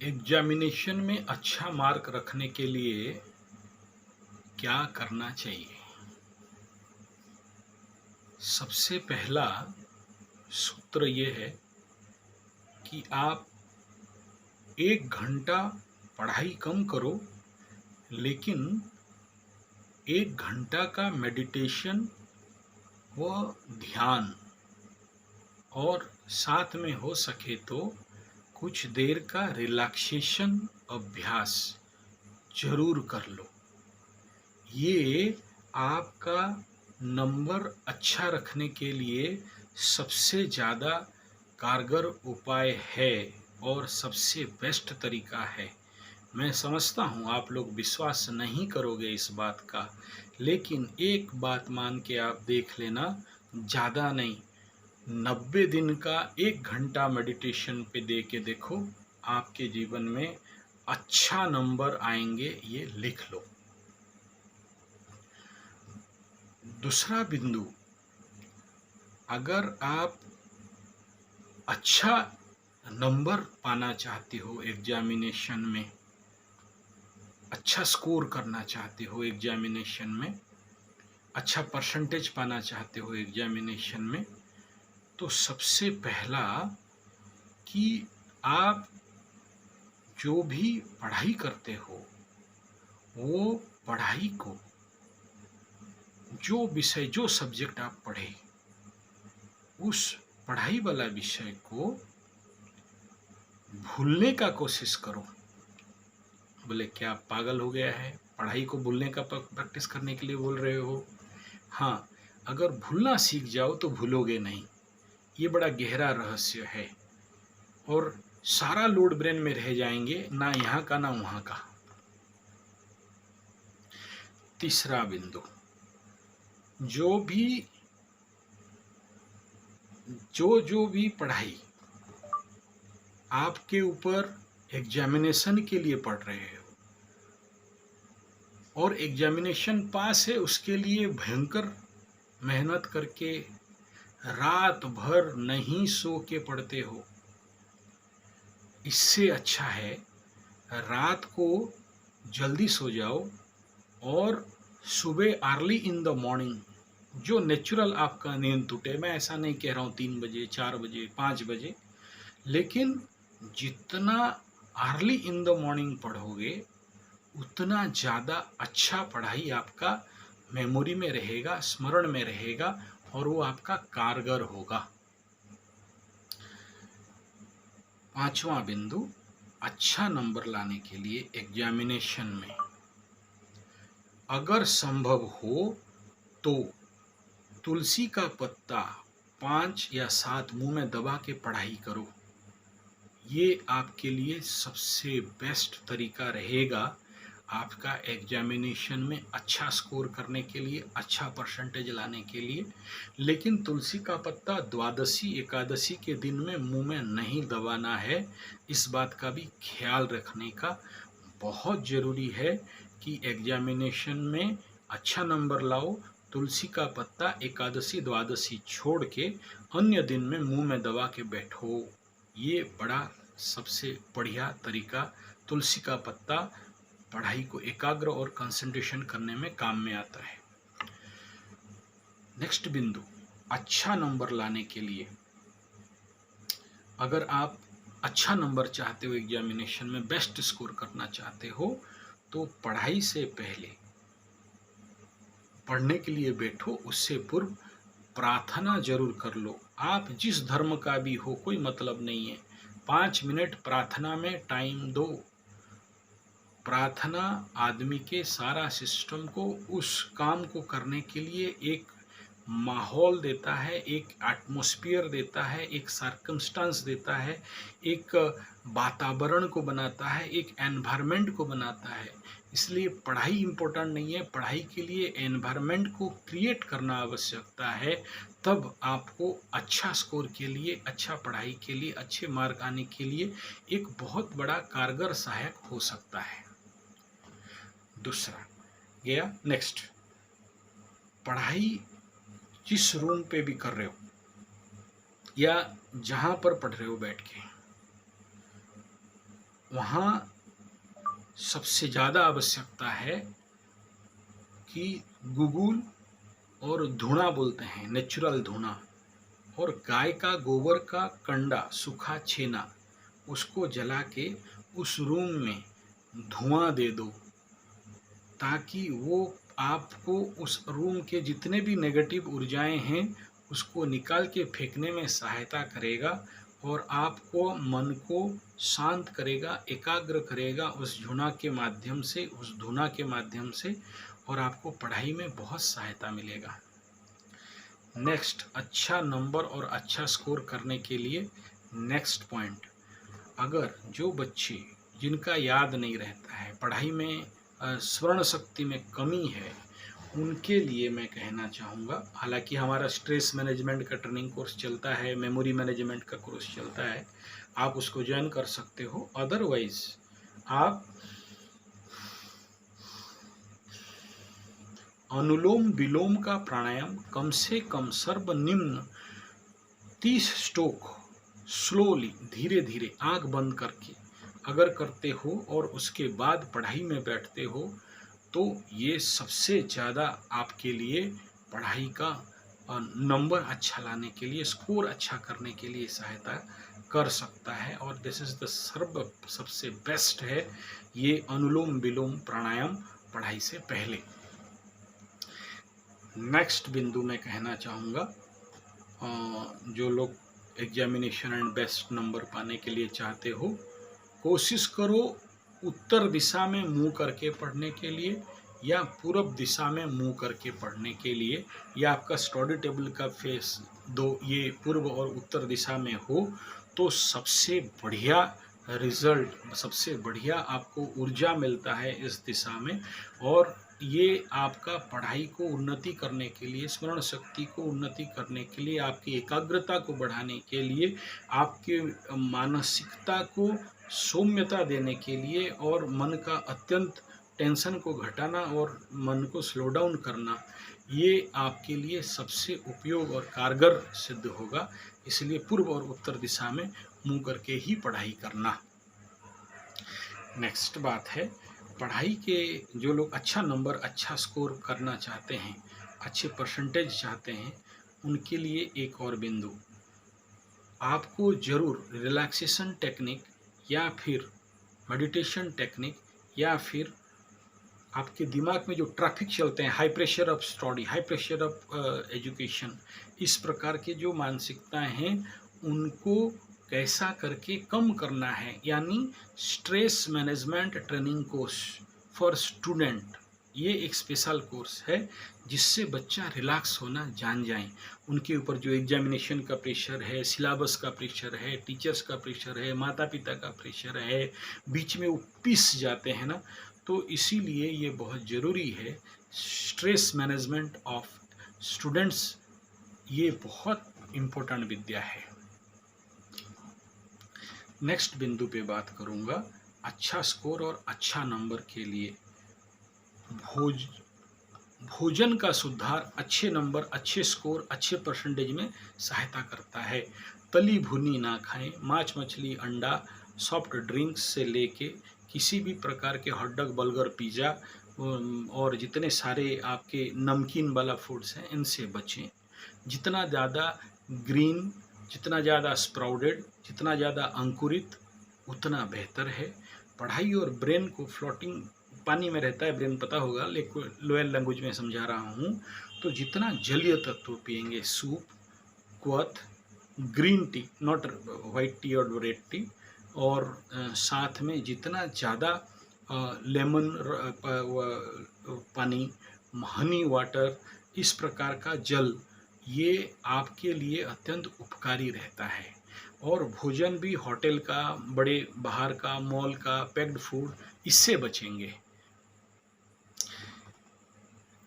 Examination में अच्छा mark रखने के लिए क्या करना चाहिए? सबसे पहला सूत्र ये है कि आप 1 घंटा पढ़ाई कम करो, लेकिन 1 घंटा का मेडिटेशन व ध्यान और साथ में हो सके तो कुछ देर का रिलैक्सेशन अभ्यास ज़रूर कर लो। ये आपका नंबर अच्छा रखने के लिए सबसे ज़्यादा कारगर उपाय है और सबसे बेस्ट तरीका है। मैं समझता हूँ आप लोग विश्वास नहीं करोगे इस बात का, लेकिन एक बात मान के आप देख लेना, ज़्यादा नहीं, 90 दिन का 1 घंटा मेडिटेशन पे दे के देखो, आपके जीवन में अच्छा नंबर आएंगे, ये लिख लो। दूसरा बिंदु, अगर आप अच्छा नंबर पाना चाहते हो एग्जामिनेशन में, अच्छा स्कोर करना चाहते हो एग्जामिनेशन में, अच्छा परसेंटेज पाना चाहते हो एग्जामिनेशन में, तो सबसे पहला कि आप जो भी पढ़ाई करते हो वो पढ़ाई को, जो विषय, जो सब्जेक्ट आप पढ़े, उस पढ़ाई वाला विषय को भूलने का कोशिश करो। बोले क्या पागल हो गया है, पढ़ाई को भूलने का प्रैक्टिस करने के लिए बोल रहे हो? हाँ, अगर भूलना सीख जाओ तो भूलोगे नहीं, ये बड़ा गहरा रहस्य है और सारा लोड ब्रेन में रह जाएंगे, ना यहाँ का ना वहाँ का। तीसरा बिंदु, जो भी पढ़ाई आपके ऊपर एग्जामिनेशन के लिए पढ़ रहे हो और एग्जामिनेशन पास है, उसके लिए भयंकर मेहनत करके रात भर नहीं सो के पढ़ते हो, इससे अच्छा है रात को जल्दी सो जाओ और सुबह अर्ली इन द मॉर्निंग, जो नेचुरल आपका नींद टूटे। मैं ऐसा नहीं कह रहा हूँ 3 बजे, 4 बजे, 5 बजे, लेकिन जितना अर्ली इन द मॉर्निंग पढ़ोगे उतना ज़्यादा अच्छा पढ़ाई आपका मेमोरी में रहेगा, स्मरण में रहेगा और वो आपका कारगर होगा। पांचवा बिंदु, अच्छा नंबर लाने के लिए एग्जामिनेशन में अगर संभव हो तो तुलसी का पत्ता 5 या 7 मुंह में दबा के पढ़ाई करो। ये आपके लिए सबसे बेस्ट तरीका रहेगा आपका एग्जामिनेशन में अच्छा स्कोर करने के लिए, अच्छा परसेंटेज लाने के लिए। लेकिन तुलसी का पत्ता द्वादशी एकादशी के दिन में मुंह में नहीं दबाना है, इस बात का भी ख्याल रखने का बहुत ज़रूरी है कि एग्जामिनेशन में अच्छा नंबर लाओ। तुलसी का पत्ता एकादशी द्वादशी छोड़ के अन्य दिन में मुंह में दबा के बैठो, ये बड़ा सबसे बढ़िया तरीका। तुलसी का पत्ता पढ़ाई को एकाग्र और कंसंट्रेशन करने में काम में आता है। नेक्स्ट बिंदु, अच्छा नंबर लाने के लिए अगर आप अच्छा नंबर चाहते हो, एग्जामिनेशन में बेस्ट स्कोर करना चाहते हो, तो पढ़ाई से पहले पढ़ने के लिए बैठो, उससे पूर्व प्रार्थना जरूर कर लो। आप जिस धर्म का भी हो, कोई मतलब नहीं है, 5 मिनट प्रार्थना में टाइम दो। प्रार्थना आदमी के सारा सिस्टम को, उस काम को करने के लिए एक माहौल देता है, एक एटमॉस्फेयर देता है, एक सर्कमस्टांस देता है, एक वातावरण को बनाता है, एक एनवायरनमेंट को बनाता है। इसलिए पढ़ाई इम्पोर्टेंट नहीं है, पढ़ाई के लिए एनवायरनमेंट को क्रिएट करना आवश्यकता है। तब आपको अच्छा स्कोर के लिए, अच्छा पढ़ाई के लिए, अच्छे मार्क आने के लिए एक बहुत बड़ा कारगर सहायक हो सकता है। दूसरा गया। नेक्स्ट, पढ़ाई जिस रूम पे भी कर रहे हो या जहाँ पर पढ़ रहे हो बैठ के, वहाँ सबसे ज़्यादा आवश्यकता है कि गुगुल और धुआं बोलते हैं, नेचुरल धुआं, और गाय का गोबर का कंडा, सूखा छेना, उसको जला के उस रूम में धुआं दे दो, ताकि वो आपको उस रूम के जितने भी नेगेटिव ऊर्जाएं हैं उसको निकाल के फेंकने में सहायता करेगा और आपको मन को शांत करेगा, एकाग्र करेगा उस धुना के माध्यम से, और आपको पढ़ाई में बहुत सहायता मिलेगा। नेक्स्ट, अच्छा नंबर और अच्छा स्कोर करने के लिए नेक्स्ट पॉइंट, अगर जो बच्चे जिनका याद नहीं रहता है, पढ़ाई में स्मरण शक्ति में कमी है, उनके लिए मैं कहना चाहूँगा, हालांकि हमारा स्ट्रेस मैनेजमेंट का ट्रेनिंग कोर्स चलता है, मेमोरी मैनेजमेंट का कोर्स चलता है, आप उसको ज्वाइन कर सकते हो। अदरवाइज आप अनुलोम विलोम का प्राणायाम कम से कम सर्वनिम्न 30 स्ट्रोक स्लोली, धीरे धीरे आंख बंद करके अगर करते हो और उसके बाद पढ़ाई में बैठते हो, तो ये सबसे ज़्यादा आपके लिए पढ़ाई का नंबर अच्छा लाने के लिए, स्कोर अच्छा करने के लिए सहायता कर सकता है। और दिस इज़ द सबसे बेस्ट है ये अनुलोम विलोम प्राणायाम पढ़ाई से पहले। नेक्स्ट बिंदु मैं कहना चाहूँगा, जो लोग एग्जामिनेशन एंड बेस्ट नंबर पाने के लिए चाहते हो, कोशिश करो उत्तर दिशा में मुंह करके पढ़ने के लिए या पूर्व दिशा में मुंह करके पढ़ने के लिए, या आपका स्टडी टेबल का फेस दो ये पूर्व और उत्तर दिशा में हो तो सबसे बढ़िया रिजल्ट, सबसे बढ़िया आपको ऊर्जा मिलता है इस दिशा में। और ये आपका पढ़ाई को उन्नति करने के लिए, स्मरण शक्ति को उन्नति करने के लिए, आपकी एकाग्रता को बढ़ाने के लिए, आपके मानसिकता को सौम्यता देने के लिए, और मन का अत्यंत टेंशन को घटाना और मन को स्लो डाउन करना, ये आपके लिए सबसे उपयोग और कारगर सिद्ध होगा। इसलिए पूर्व और उत्तर दिशा में मुंह करके ही पढ़ाई करना। नेक्स्ट बात है, पढ़ाई के जो लोग अच्छा नंबर, अच्छा स्कोर करना चाहते हैं, अच्छे परसेंटेज चाहते हैं, उनके लिए एक और बिंदु, आपको ज़रूर रिलैक्सेशन टेक्निक या फिर मेडिटेशन टेक्निक या फिर आपके दिमाग में जो ट्रैफिक चलते हैं, high pressure of study, high pressure of education, इस प्रकार के जो मानसिकताएं हैं उनको कैसा करके कम करना है, यानी stress management training course for student, ये एक स्पेशल कोर्स है जिससे बच्चा रिलैक्स होना जान जाए। उनके ऊपर जो एग्जामिनेशन का प्रेशर है, सिलेबस का प्रेशर है, टीचर्स का प्रेशर है, माता पिता का प्रेशर है, बीच में वो पिस जाते हैं ना, तो इसीलिए ये बहुत ज़रूरी है। स्ट्रेस मैनेजमेंट ऑफ स्टूडेंट्स ये बहुत इम्पोर्टेंट विद्या है। नेक्स्ट बिंदु पे बात करूँगा, अच्छा स्कोर और अच्छा नंबर के लिए भोजन का सुधार अच्छे नंबर, अच्छे स्कोर, अच्छे परसेंटेज में सहायता करता है। तली भुनी ना खाएं, मांस मछली अंडा, सॉफ्ट ड्रिंक्स से लेके किसी भी प्रकार के हॉट डॉग, बर्गर, पिज़्ज़ा और जितने सारे आपके नमकीन वाला फूड्स हैं इनसे बचें। जितना ज़्यादा ग्रीन, जितना ज़्यादा स्प्राउडेड, जितना ज़्यादा अंकुरित उतना बेहतर है। पढ़ाई और ब्रेन को फ्लोटिंग, पानी में रहता है ब्रेन, पता होगा, लेकिन लोअर लैंग्वेज में समझा रहा हूँ, तो जितना जलीय तत्व पिएंगे, सूप, क्वथ, green tea, not white tea और रेड टी, और साथ में जितना ज़्यादा लेमन पानी, हनी वाटर, इस प्रकार का जल, ये आपके लिए अत्यंत उपकारी रहता है। और भोजन भी होटल का, बड़े बाहर का, मॉल का पैक्ड फूड, इससे बचेंगे।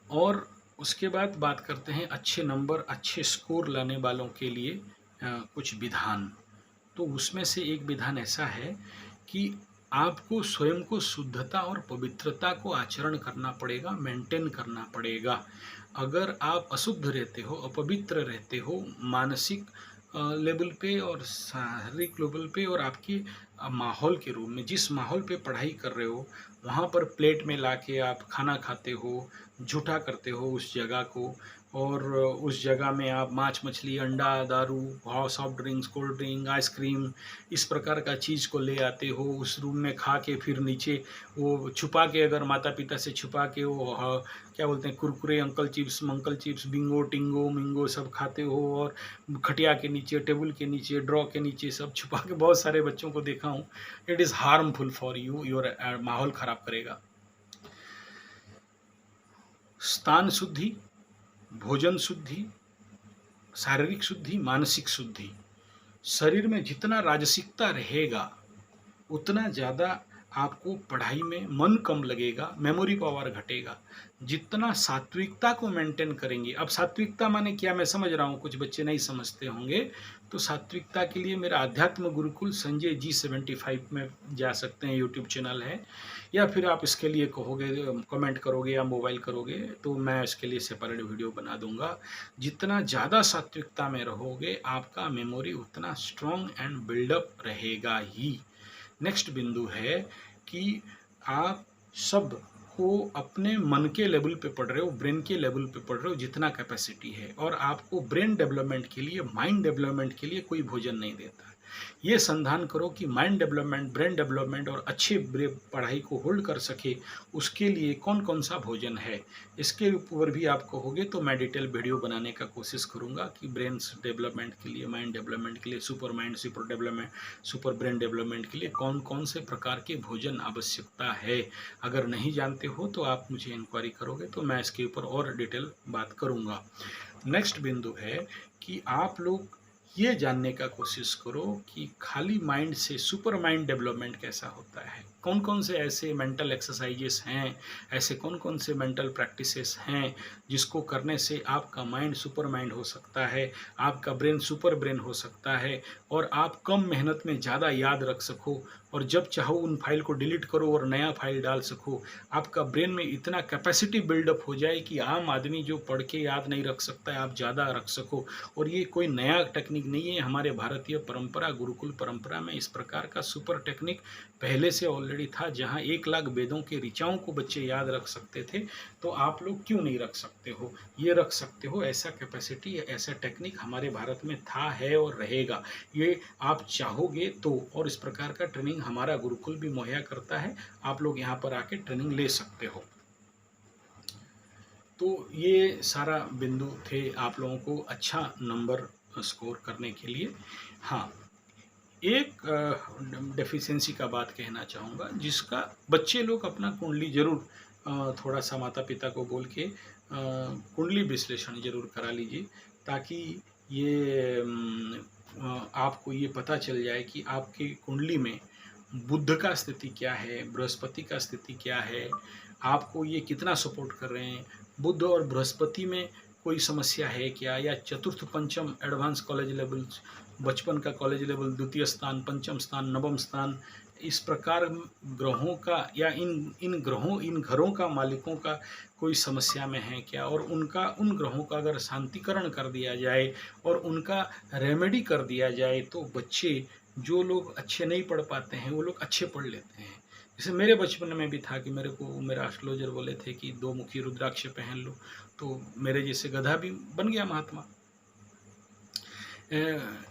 और उसके बाद बात करते हैं अच्छे नंबर, अच्छे स्कोर लाने वालों के लिए कुछ विधान। तो उसमें से एक विधान ऐसा है कि आपको स्वयं को शुद्धता और पवित्रता को आचरण करना पड़ेगा, मेंटेन करना पड़ेगा। अगर आप अशुद्ध रहते हो, अपवित्र रहते हो, मानसिक लेवल पे और शारीरिक लेवल पे और आपके माहौल के रूप में, जिस माहौल पे पढ़ाई कर रहे हो वहाँ पर प्लेट में लाके आप खाना खाते हो, झूठा करते हो उस जगह को, और उस जगह में आप मांस मछली अंडा दारू और soft drinks cold drink ice cream इस प्रकार का चीज़ को ले आते हो उस रूम में, खा के फिर नीचे वो छुपा के, अगर माता पिता से छुपा के वो क्या बोलते हैं कुरकुरे अंकल चिप्स मंकल चिप्स बिंगो टिंगो मिंगो सब खाते हो, और खटिया के नीचे टेबल के नीचे ड्रॉ के नीचे सब छुपा के, बहुत सारे बच्चों को देखा हूँ। It is harmful for you, your माहौल ख़राब करेगा। स्थान शुद्धि, भोजन शुद्धि, शारीरिक शुद्धि, मानसिक शुद्धि। शरीर में जितना राजसिकता रहेगा उतना ज़्यादा आपको पढ़ाई में मन कम लगेगा, मेमोरी पावर घटेगा। जितना सात्विकता को मेंटेन करेंगे, अब सात्विकता माने क्या मैं समझ रहा हूँ, कुछ बच्चे नहीं समझते होंगे, तो सात्विकता के लिए मेरा अध्यात्म गुरुकुल संजय G75 में जा सकते हैं, यूट्यूब चैनल है, या फिर आप इसके लिए कहोगे कमेंट करोगे या मोबाइल करोगे तो मैं इसके लिए सेपरेट वीडियो बना दूंगा। जितना ज़्यादा सात्विकता में रहोगे आपका मेमोरी उतना स्ट्रॉन्ग एंड बिल्डअप रहेगा ही। नेक्स्ट बिंदु है कि आप सब को अपने मन के लेवल पे पढ़ रहे हो, ब्रेन के लेवल पे पढ़ रहे हो जितना कैपेसिटी है, और आपको ब्रेन डेवलपमेंट के लिए, माइंड डेवलपमेंट के लिए कोई भोजन नहीं देता। ये संधान करो कि माइंड डेवलपमेंट, ब्रेन डेवलपमेंट और अच्छे पढ़ाई को होल्ड कर सके उसके लिए कौन कौन सा भोजन है। इसके ऊपर भी आप कहोगे तो मैं डिटेल वीडियो बनाने का कोशिश करूँगा कि ब्रेन डेवलपमेंट के लिए, माइंड डेवलपमेंट के लिए, super mind super development, super brain development के लिए कौन कौन से प्रकार के भोजन आवश्यकता है। अगर नहीं जानते हो तो आप मुझे इंक्वायरी करोगे तो मैं इसके ऊपर और डिटेल बात करूँगा। नेक्स्ट बिंदु है कि आप लोग ये जानने का कोशिश करो कि खाली माइंड से सुपर माइंड डेवलपमेंट कैसा होता है, कौन कौन से ऐसे मेंटल एक्सरसाइजेस हैं, ऐसे कौन कौन से मेंटल प्रैक्टिसेस हैं जिसको करने से आपका माइंड सुपर माइंड हो सकता है, आपका ब्रेन सुपर ब्रेन हो सकता है, और आप कम मेहनत में ज़्यादा याद रख सको, और जब चाहो उन फाइल को डिलीट करो और नया फाइल डाल सको। आपका ब्रेन में इतना कैपेसिटी बिल्डअप हो जाए कि आम आदमी जो पढ़ के याद नहीं रख सकता है आप ज़्यादा रख सको। और ये कोई नया टेक्निक नहीं है, हमारे भारतीय परंपरा, गुरुकुल परंपरा में इस प्रकार का सुपर टेक्निक पहले से ऑलरेडी था, जहाँ 1 लाख वेदों के ऋचाओं को बच्चे याद रख सकते थे। तो आप लोग क्यों नहीं रख सकते हो, ये रख सकते हो। ऐसा कैपेसिटी, ऐसा टेक्निक हमारे भारत में था, है और रहेगा। ये आप चाहोगे तो, और इस प्रकार का ट्रेनिंग हमारा गुरुकुल भी मुहैया करता है, आप लोग यहाँ पर आके ट्रेनिंग ले सकते हो। तो ये सारा बिंदु थे आप लोगों को अच्छा नंबर स्कोर करने के लिए। हाँ, एक डेफिशिएंसी का बात कहना चाहूँगा, जिसका बच्चे लोग अपना कुंडली जरूर थोड़ा सा माता पिता को बोल के कुंडली विश्लेषण जरूर करा लीजिए, ताकि ये आपको ये पता चल जाए कि आपकी कुंडली में बुध का स्थिति क्या है, बृहस्पति का स्थिति क्या है, आपको ये कितना सपोर्ट कर रहे हैं। बुध और बृहस्पति में कोई समस्या है क्या, या चतुर्थ पंचम एडवांस कॉलेज लेवल, बचपन का कॉलेज लेवल, द्वितीय स्थान, पंचम स्थान, नवम स्थान, इस प्रकार ग्रहों का, या इन घरों का मालिकों का कोई समस्या में है क्या, और उनका, उन ग्रहों का अगर शांतिकरण कर दिया जाए और उनका रेमेडी कर दिया जाए तो बच्चे, जो लोग अच्छे नहीं पढ़ पाते हैं वो लोग अच्छे पढ़ लेते हैं। जैसे मेरे बचपन में भी था कि मेरे को मेरा एस्ट्रोलॉजर बोले थे कि 2 मुखी रुद्राक्ष पहन लो, तो मेरे जैसे गधा भी बन गया महात्मा।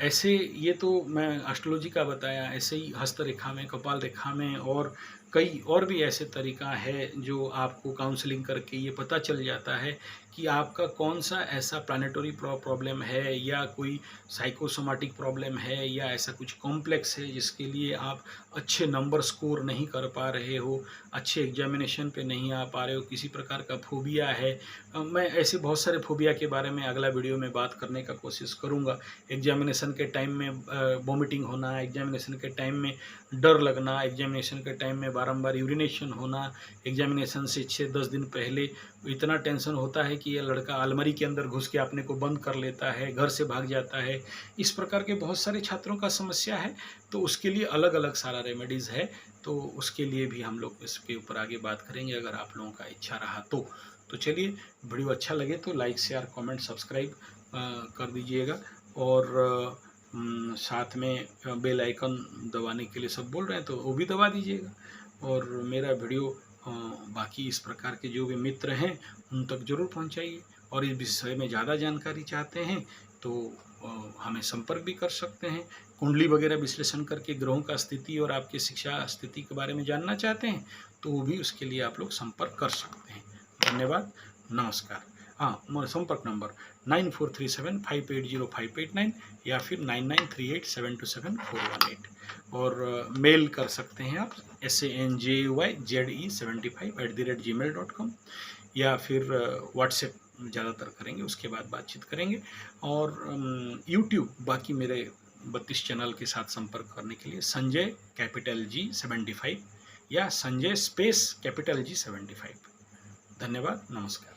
ऐसे, ये तो मैं एस्ट्रोलॉजी का बताया, ऐसे ही हस्तरेखा में, कपाल रेखा में और कई और भी ऐसे तरीका है जो आपको काउंसलिंग करके ये पता चल जाता है कि आपका कौन सा ऐसा प्लानेटरी प्रॉब्लम है, या कोई साइकोसोमेटिक प्रॉब्लम है, या ऐसा कुछ कॉम्प्लेक्स है जिसके लिए आप अच्छे नंबर स्कोर नहीं कर पा रहे हो, अच्छे एग्जामिनेशन पे नहीं आ पा रहे हो, किसी प्रकार का फोबिया है। मैं ऐसे बहुत सारे फोबिया के बारे में अगला वीडियो में बात करने का कोशिश करूँगा। एग्जामिनेशन के टाइम में वॉमिटिंग होना, एग्जामिनेशन के टाइम में डर लगना, एग्जामिनेशन के टाइम में बारंबार यूरिनेशन होना, एग्जामिनेशन से 6-10 दिन पहले इतना टेंशन होता है कि ये लड़का अलमारी के अंदर घुस के अपने को बंद कर लेता है, घर से भाग जाता है। इस प्रकार के बहुत सारे छात्रों का समस्या है, तो उसके लिए अलग अलग सारा रेमेडीज़ है, तो उसके लिए भी हम लोग इसके ऊपर आगे बात करेंगे अगर आप लोगों का इच्छा रहा तो चलिए, वीडियो अच्छा लगे तो लाइक शेयर कमेंट सब्सक्राइब कर दीजिएगा, और साथ में बेल आइकन दबाने के लिए सब बोल रहे हैं तो वो भी दबा दीजिएगा। और मेरा वीडियो बाकी इस प्रकार के जो भी मित्र हैं उन तक ज़रूर पहुंचाइए। और इस विषय में ज़्यादा जानकारी चाहते हैं तो हमें संपर्क भी कर सकते हैं। कुंडली वगैरह विश्लेषण करके ग्रहों का स्थिति और आपकी शिक्षा स्थिति के बारे में जानना चाहते हैं तो वो भी उसके लिए आप लोग संपर्क कर सकते हैं। धन्यवाद, नमस्कार। हाँ, मेरा संपर्क नंबर 9437580589 या फिर 9938727418 और मेल कर सकते हैं आप sanjyze75@gmail.com या फिर व्हाट्सएप ज़्यादातर करेंगे, उसके बाद बातचीत करेंगे। और यूट्यूब बाकी मेरे 32 चैनल के साथ संपर्क करने के लिए संजय कैपिटल G75 या संजय स्पेस कैपिटल G75। धन्यवाद, नमस्कार।